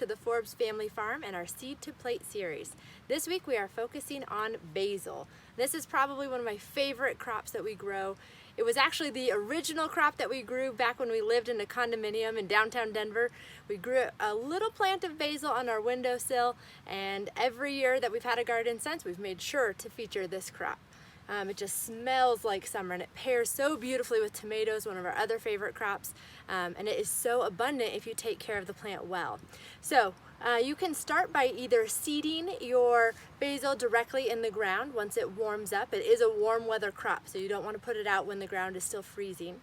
to the Forbes Family Farm and our Seed to Plate series. This week we are focusing on basil. This is probably one of my favorite crops that we grow. It was actually the original crop that we grew back when we lived in a condominium in downtown Denver. We grew a little plant of basil on our windowsill, and every year that we've had a garden since, we've made sure to feature this crop. It just smells like summer, and it pairs so beautifully with tomatoes, one of our other favorite crops, and it is so abundant if you take care of the plant well. So you can start by either seeding your basil directly in the ground once it warms up. It is a warm weather crop, so you don't want to put it out when the ground is still freezing.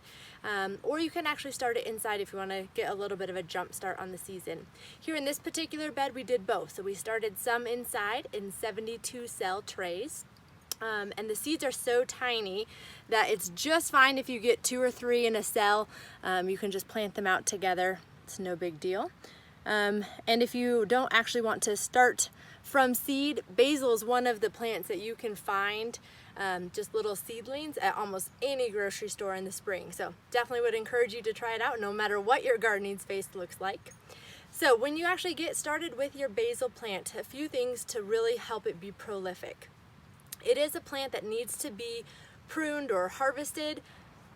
Or you can actually start it inside if you want to get a little bit of a jump start on the season. Here in this particular bed we did both. So we started some inside in 72 cell trays. And the seeds are so tiny that it's just fine if you get 2 or 3 in a cell. You can just plant them out together. It's no big deal. And if you don't actually want to start from seed, basil is one of the plants that you can find just little seedlings at almost any grocery store in the spring. So definitely would encourage you to try it out no matter what your gardening space looks like. So when you actually get started with your basil plant, a few things to really help it be prolific. It is a plant that needs to be pruned or harvested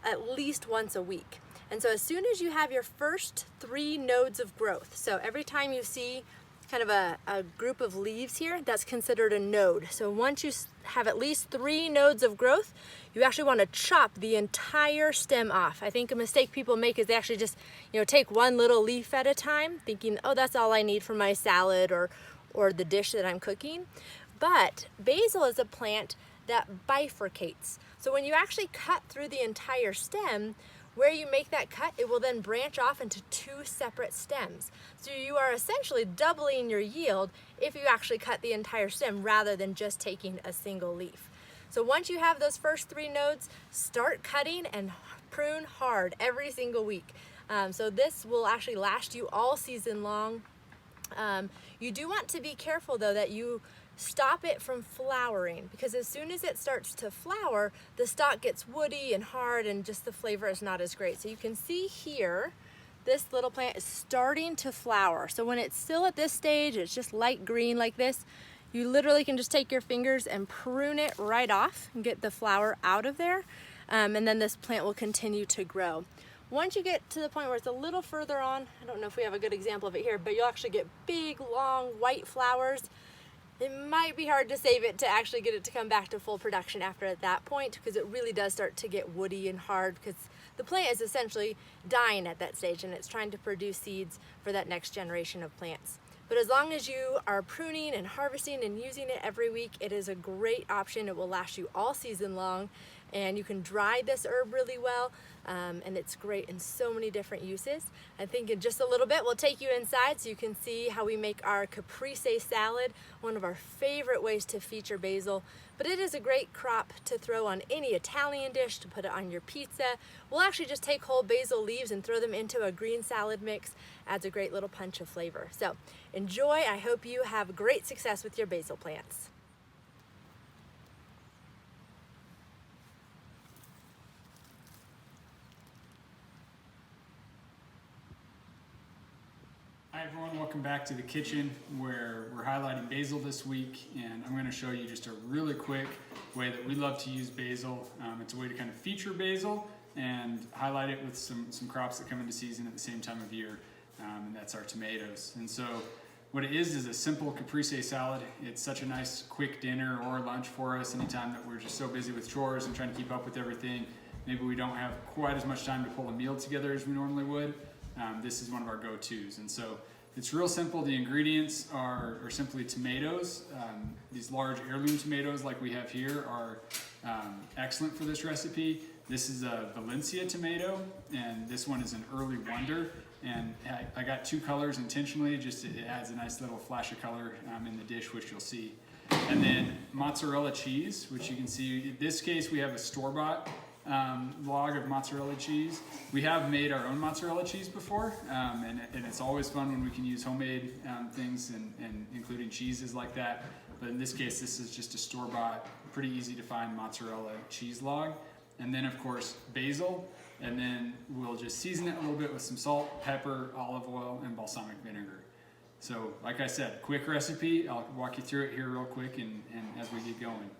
at least once a week. And so as soon as you have your first 3 nodes of growth, so every time you see kind of a group of leaves here, that's considered a node. So once you have at least 3 nodes of growth, you actually want to chop the entire stem off. I think a mistake people make is they actually just, take one little leaf at a time, thinking, oh, that's all I need for my salad or the dish that I'm cooking. But basil is a plant that bifurcates. So when you actually cut through the entire stem, where you make that cut, it will then branch off into 2 separate stems. So you are essentially doubling your yield if you actually cut the entire stem rather than just taking a single leaf. So once you have those first 3 nodes, start cutting and prune hard every single week. So this will actually last you all season long. You do want to be careful though that you stop it from flowering, because as soon as it starts to flower, the stalk gets woody and hard and just the flavor is not as great. So you can see here, this little plant is starting to flower. So when it's still at this stage, it's just light green like this, you literally can just take your fingers and prune it right off and get the flower out of there. And then this plant will continue to grow. Once you get to the point where it's a little further on, I don't know if we have a good example of it here, but you'll actually get big, long, white flowers. It might be hard to save it to actually get it to come back to full production after at that point, because it really does start to get woody and hard, because the plant is essentially dying at that stage and it's trying to produce seeds for that next generation of plants. But as long as you are pruning and harvesting and using it every week, it is a great option. It will last you all season long, and you can dry this herb really well, and it's great in so many different uses. I think in just a little bit we'll take you inside so you can see how we make our Caprese salad, one of our favorite ways to feature basil. But it is a great crop to throw on any Italian dish, to put it on your pizza. We'll actually just take whole basil leaves and throw them into a green salad mix. Adds a great little punch of flavor. So enjoy. I hope you have great success with your basil plants. Hi everyone, welcome back to the kitchen where we're highlighting basil this week, and I'm going to show you just a really quick way that we love to use basil. It's a way to kind of feature basil and highlight it with some crops that come into season at the same time of year, and that's our tomatoes. And so what it is a simple Caprese salad. It's such a nice quick dinner or lunch for us anytime that we're just so busy with chores and trying to keep up with everything. Maybe we don't have quite as much time to pull a meal together as we normally would. This is one of our go-tos, and so it's real simple. The ingredients are simply tomatoes. These large heirloom tomatoes like we have here are excellent for this recipe. This is a Valencia tomato, and this one is an early wonder, and I got 2 colors intentionally, just it adds a nice little flash of color in the dish, which you'll see. And then mozzarella cheese, which you can see. In this case we have a store-bought log of mozzarella cheese. We have made our own mozzarella cheese before, and it's always fun when we can use homemade things and including cheeses like that. But in this case, this is just a store-bought, pretty easy to find mozzarella cheese log. And then of course basil, and then we'll just season it a little bit with some salt, pepper, olive oil, and balsamic vinegar. So like I said, quick recipe. I'll walk you through it here real quick and as we get going.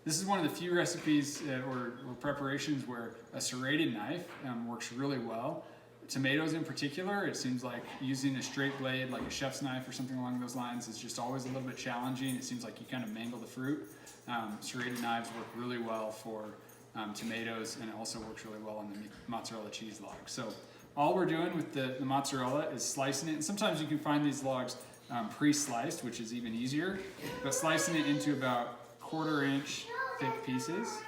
This is one of the few recipes or preparations where a serrated knife works really well. Tomatoes in particular, it seems like using a straight blade like a chef's knife or something along those lines is just always a little bit challenging. It seems like you kind of mangle the fruit. Serrated knives work really well for tomatoes, and it also works really well on the mozzarella cheese log. So all we're doing with the mozzarella is slicing it, and sometimes you can find these logs pre-sliced, which is even easier, but slicing it into about 1/4 inch thick pieces.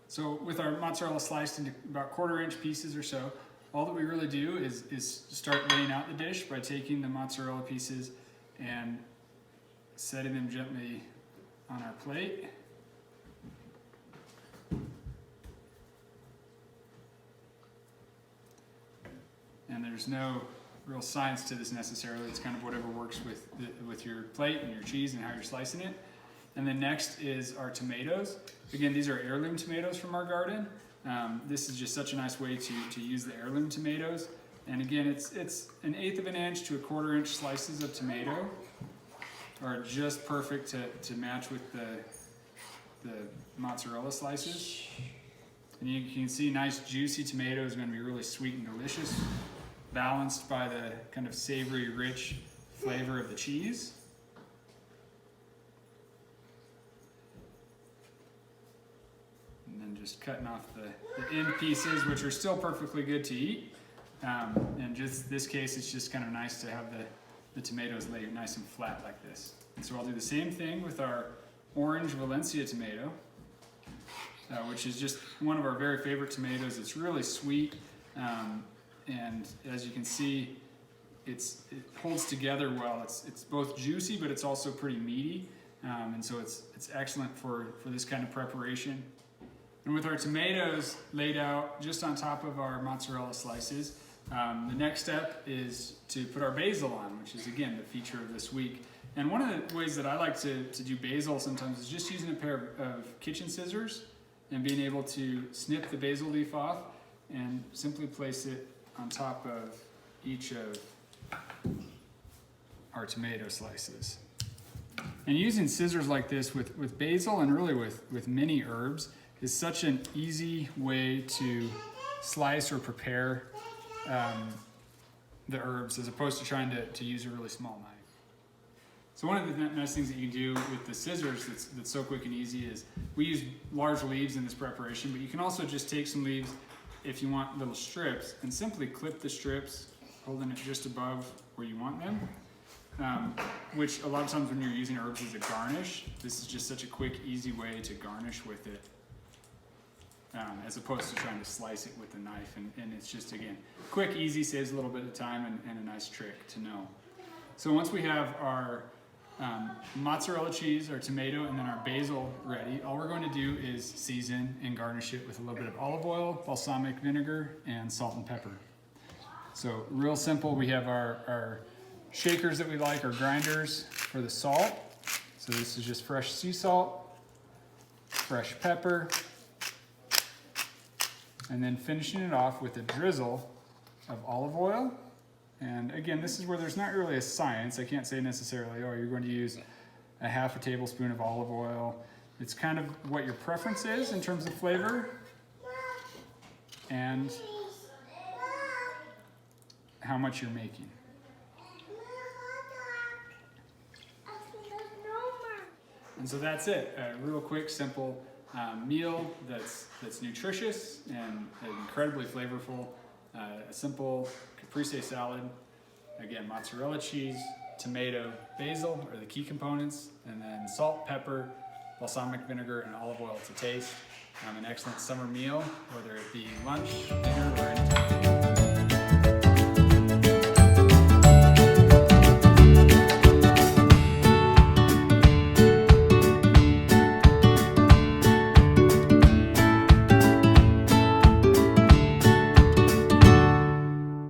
So with our mozzarella sliced into about 1/4 inch pieces or so, all that we really do is start laying out the dish by taking the mozzarella pieces and setting them gently on our plate. And there's no real science to this necessarily. It's kind of whatever works with your plate and your cheese and how you're slicing it. And then next is our tomatoes. Again, these are heirloom tomatoes from our garden. This is just such a nice way to use the heirloom tomatoes. And again, it's 1/8 of an inch to 1/4 inch slices of tomato are just perfect to match with the mozzarella slices. And you can see nice juicy tomato is going to be really sweet and delicious, balanced by the kind of savory, rich flavor of the cheese. And then just cutting off the end pieces, which are still perfectly good to eat. And just this case, it's just kind of nice to have the tomatoes laid nice and flat like this. And so I'll do the same thing with our orange Valencia tomato, which is just one of our very favorite tomatoes. It's really sweet, and as you can see, it holds together well. It's both juicy, but it's also pretty meaty, and so it's excellent for this kind of preparation. And with our tomatoes laid out just on top of our mozzarella slices, the next step is to put our basil on, which is again the feature of this week. And one of the ways that I like to do basil sometimes is just using a pair of kitchen scissors and being able to snip the basil leaf off and simply place it on top of each of our tomato slices. And using scissors like this with basil and really with many herbs is such an easy way to slice or prepare the herbs as opposed to trying to use a really small knife. So one of the nice things that you can do with the scissors that's so quick and easy is we use large leaves in this preparation, but you can also just take some leaves if you want little strips and simply clip the strips, holding it just above where you want them, which a lot of times when you're using herbs as a garnish, this is just such a quick, easy way to garnish with it, as opposed to trying to slice it with a knife. And it's just, again, quick, easy, saves a little bit of time and a nice trick to know. So once we have our mozzarella cheese, our tomato, and then our basil ready, all we're going to do is season and garnish it with a little bit of olive oil, balsamic vinegar, and salt and pepper. So real simple. We have our shakers that we like, our grinders for the salt. So this is just fresh sea salt, fresh pepper, and then finishing it off with a drizzle of olive oil. And again, this is where there's not really a science. I can't say necessarily, oh, you're going to use a 1/2 tablespoon of olive oil. It's kind of what your preference is in terms of flavor and how much you're making. And so that's it. A real quick, simple meal that's nutritious and incredibly flavorful. A simple Caprese salad. Again, mozzarella cheese, tomato, basil are the key components, and then salt, pepper, balsamic vinegar, and olive oil to taste. An excellent summer meal, whether it be lunch, dinner, or anything.